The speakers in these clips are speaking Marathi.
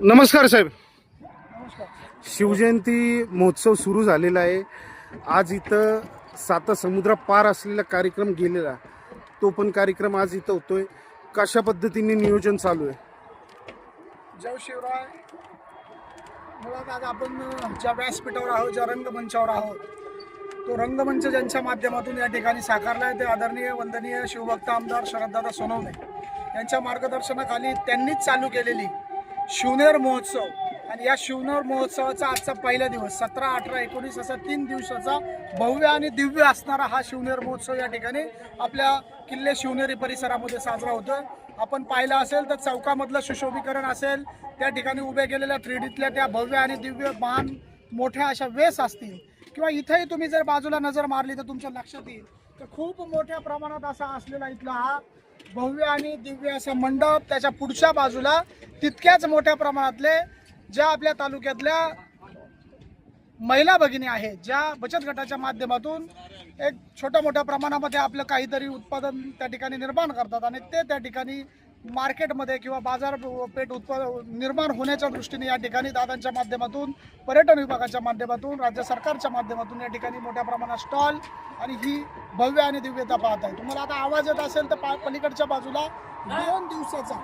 नमस्कार साहेब. शिवजयंती महोत्सव सुरू झालेला आहे. आज इथं साता समुद्र पार असलेला कार्यक्रम गेलेला, तो पण कार्यक्रम आज इथं होतोय. कशा पद्धतीने नियोजन चालू आहे? जय शिवराय. मुळात आज आपण ज्या व्यासपीठावर आहोत, ज्या रंगमंचावर आहोत, तो रंगमंच ज्यांच्या माध्यमातून या ठिकाणी साकारला आहे ते आदरणीय वंदनीय शिवभक्त आमदार शरददादा सोनवणे यांच्या मार्गदर्शनाखाली त्यांनीच चालू केलेली शिवनेर महोत्सव. आणि या शिवनेर महोत्सवाचा आजचा पहिला दिवस 17, 18, 19 असा 3 दिवसाचा भव्य आणि दिव्य असणारा हा शिवनेर महोत्सव या ठिकाणी आपल्या किल्ले शिवनेरी परिसरामध्ये साजरा होतो. आपण पाहिलं असेल तर चौकामधलं सुशोभीकरण असेल, त्या ठिकाणी उभे केलेल्या 3Dतल्या त्या भव्य आणि दिव्य मान मोठ्या अशा वेस असतील, किंवा इथेही तुम्ही जर बाजूला नजर मारली तर तुमच्या लक्षात येईल तर खूप मोठ्या प्रमाणात असा असलेला इथला हा भव्य आणि दिव्य असा मंडप. त्याच्या पुढच्या बाजूला तितक्याच मोठ्या प्रमाणातले ज्या आपल्या तालुक्यातल्या महिला भगिनी आहेत, ज्या बचत गटाच्या माध्यमातून एक छोट्या मोठ्या प्रमाणामध्ये आपलं काहीतरी उत्पादन त्या ठिकाणी निर्माण करतात आणि ते त्या ठिकाणी मार्केटमध्ये किंवा बाजारपेठ निर्माण होण्याच्या दृष्टीने या ठिकाणी दादांच्या माध्यमातून, पर्यटन विभागाच्या माध्यमातून, राज्य सरकारच्या माध्यमातून या ठिकाणी मोठ्या प्रमाणात स्टॉल आणि ही भव्य आणि दिव्यता पाहत आहे. तुम्हाला आता आवाज येत असेल तर पलीकडच्या बाजूला 2 दिवसाचा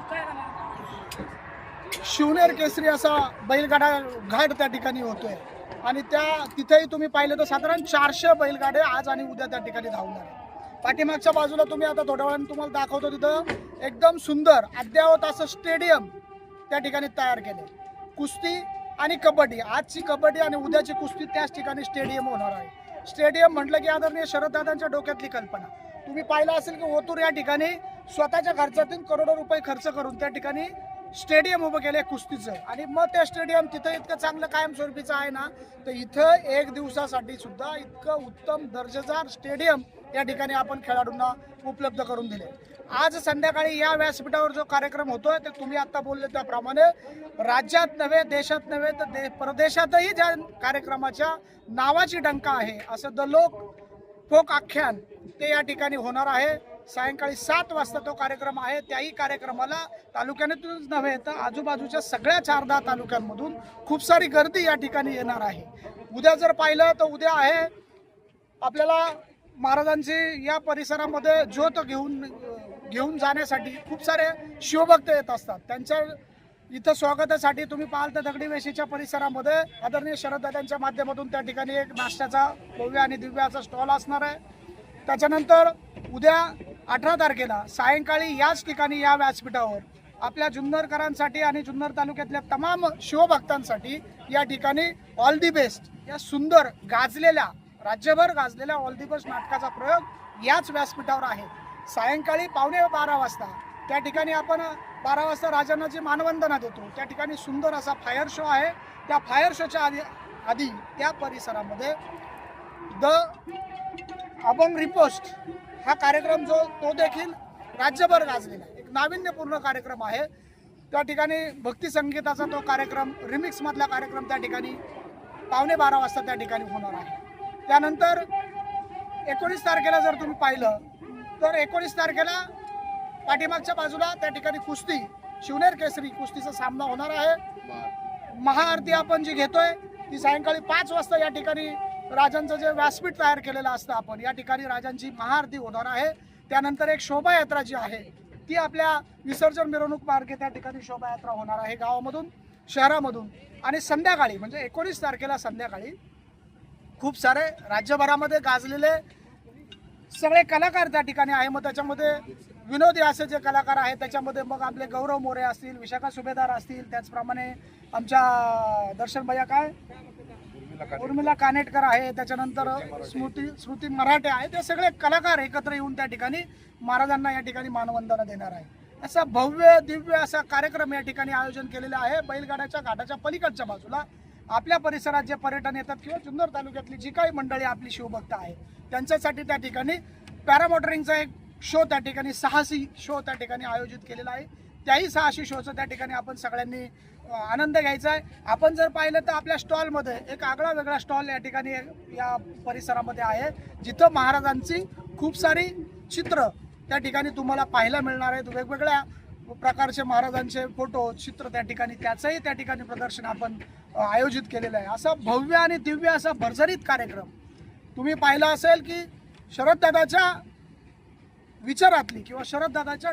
शिवनेर केसरी असा बैलगाडा घाट त्या ठिकाणी होतोय. आणि तिथेही तुम्ही पाहिलं तर साधारण 400 बैलगाडे आज आणि उद्या त्या ठिकाणी धावणार आहे. पाठीमागच्या बाजूला तुम्ही आता थोड्या वेळाने तुम्हाला दाखवतो, तिथं एकदम सुंदर अद्ययावत असं स्टेडियम त्या ठिकाणी तयार केले. कुस्ती आणि कबड्डी, आजची कबड्डी आणि उद्याची कुस्ती त्याच ठिकाणी स्टेडियम होणार आहे. स्टेडियम म्हटलं की आदरणीय शरददादांच्या डोक्यातली कल्पना तुम्ही पाहिलं असेल की ओतूर या ठिकाणी स्वतःच्या खर्चातून करोडो रुपये खर्च करून त्या ठिकाणी स्टेडियम उभं केलं कुस्तीचं. आणि मग ते स्टेडियम तिथं इतकं चांगलं कायमस्वरूपीचं आहे ना, तर इथं 1 दिवसासाठी सुद्धा इतकं उत्तम दर्जेदार स्टेडियम या ठिकाणी आपण खेळाडूंना उपलब्ध करून दिले. आज संध्याकाळी या व्यासपीठावर जो कार्यक्रम होतोय ते तुम्ही आता बोलले त्याप्रमाणे राज्यात नव्हे, देशात नव्हे तर परदेशातही ज्या कार्यक्रमाच्या नावाची डंका आहे असं द फोक आख्यान ते या ठिकाणी होणार आहे. सायंकाळी 7 वाजता तो कार्यक्रम आहे. त्याही कार्यक्रमाला तालुक्यातूनच नव्हे तर आजूबाजूच्या सगळ्या 4-10 तालुक्यांमधून खूप सारी गर्दी या ठिकाणी येणार आहे. उद्या जर पाहिलं तर उद्या आहे आपल्याला महाराजांची या परिसरामध्ये ज्योत घेऊन जाण्यासाठी खूप सारे शिवभक्त येत असतात. त्यांच्या इथं स्वागतासाठी तुम्ही पाहाल तर दगडी वेशीच्या परिसरामध्ये आदरणीय शरददादांच्या माध्यमातून त्या ठिकाणी एक नाश्त्याचा भव्य आणि दिव्य असा स्टॉल असणार आहे. त्याच्यानंतर उद्या 18 तारखेला सायंकाळी याच ठिकाणी या व्यासपीठावर आपल्या जुन्नरकरांसाठी आणि जुन्नर तालुक्यातल्या तमाम शिवभक्तांसाठी या ठिकाणी ऑल दी बेस्ट या सुंदर गाजलेल्या, राज्यभर गाजलेल्या ऑल दी बेस्ट नाटकाचा प्रयोग याच व्यासपीठावर आहे. सायंकाळी 12:15 वाजता त्या ठिकाणी आपण 12 वाजता राजांना जी मानवंदना देतो त्या ठिकाणी सुंदर असा फायर शो आहे. त्या फायर शोच्या आधी त्या परिसरामध्ये द अभंग रिपोस्ट हा कार्यक्रम तो देखील राज्यभर गाजलेला एक नाविन्यपूर्ण कार्यक्रम आहे. त्या ठिकाणी भक्ती संगीताचा तो कार्यक्रम, रिमिक्स मधला कार्यक्रम त्या ठिकाणी 12:15 वाजता त्या ठिकाणी होणार आहे. त्यानंतर 19 तारखेला जर तुम्ही पाहिलं तर 19 तारखेला पाठीमागच्या बाजूला त्या ठिकाणी कुस्ती, शिवनेर केसरी कुस्तीचा सामना होणार आहे. महाआरती आपण जी घेतोय ती सायंकाळी 5 वाजता या ठिकाणी राजांचं जे व्यासपीठ तयार केलेलं असतं आपण या ठिकाणी राजांची महाआरती होणार आहे. त्यानंतर एक शोभायात्रा जी आहे ती आपल्या विसर्जन मिरवणूक मार्गे त्या ठिकाणी शोभायात्रा होणार आहे गावामधून, शहरामधून. आणि संध्याकाळी म्हणजे 19 तारखेला संध्याकाळी खूप सारे राज्यभरामध्ये गाजलेले सगळे कलाकार त्या ठिकाणी आहे. मग त्याच्यामध्ये विनोदी असे जे कलाकार आहेत त्याच्यामध्ये मग आपले गौरव मोरे असतील, विशाखा सुभेदार असतील, त्याचप्रमाणे आमच्या दर्शन भैया उर्मिला कानेटकर आहे, त्याच्यानंतर स्मृती मराठे आहे. ते सगळे कलाकार एकत्र येऊन त्या ठिकाणी महाराजांना या ठिकाणी मानवंदना देणार आहे. असा भव्य दिव्य असा कार्यक्रम या ठिकाणी आयोजन केलेला आहे. बैलगाड्याच्या घाटाच्या पलीकडच्या बाजूला आपल्या परिसरात जे पर्यटन येतात किंवा जुन्नर तालुक्यातली जी काही मंडळी आपली शिवभक्त आहे त्यांच्यासाठी त्या ठिकाणी पॅरामोटरिंगचा एक शो त्या ठिकाणी, साहसी शो त्या ठिकाणी आयोजित केलेला आहे. त्याही साहसी शोचं त्या ठिकाणी आपण सगळ्यांनी आनंद घ्यायचा आहे. आपण जर पाहिलं तर आपल्या स्टॉलमध्ये एक आगळा वेगळा स्टॉल या ठिकाणी या परिसरामध्ये आहे जिथं महाराजांची खूप सारी चित्र त्या ठिकाणी तुम्हाला पाहायला मिळणार आहेत. वेगवेगळ्या प्रकारचे महाराजांचे फोटो चित्र त्या ठिकाणी, त्याचंही त्या ठिकाणी प्रदर्शन आपण आयोजित केलेलं आहे. असा भव्य आणि दिव्य असा भरभरीत कार्यक्रम तुम्ही पाहिला असेल की शरददादाच्या विचारातली किंवा शरददादाच्या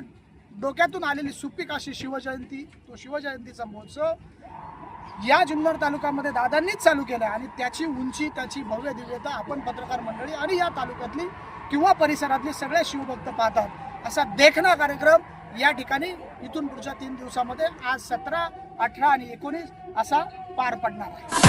डोक्यातून आलेली सुपीक अशी शिवजयंती, तो शिवजयंतीचा महोत्सव या जुन्नर तालुक्यामध्ये दादांनीच चालू केला आणि त्याची उंची, त्याची भव्य दिव्यता आपण पत्रकार मंडळी आणि या तालुक्यातली किंवा परिसरातले सगळे शिवभक्त पाहतात. असा देखणा कार्यक्रम या ठिकाणी इथून पुढच्या 3 दिवसामध्ये आज 17, 18 आणि 19 असा पार पडणार आहे.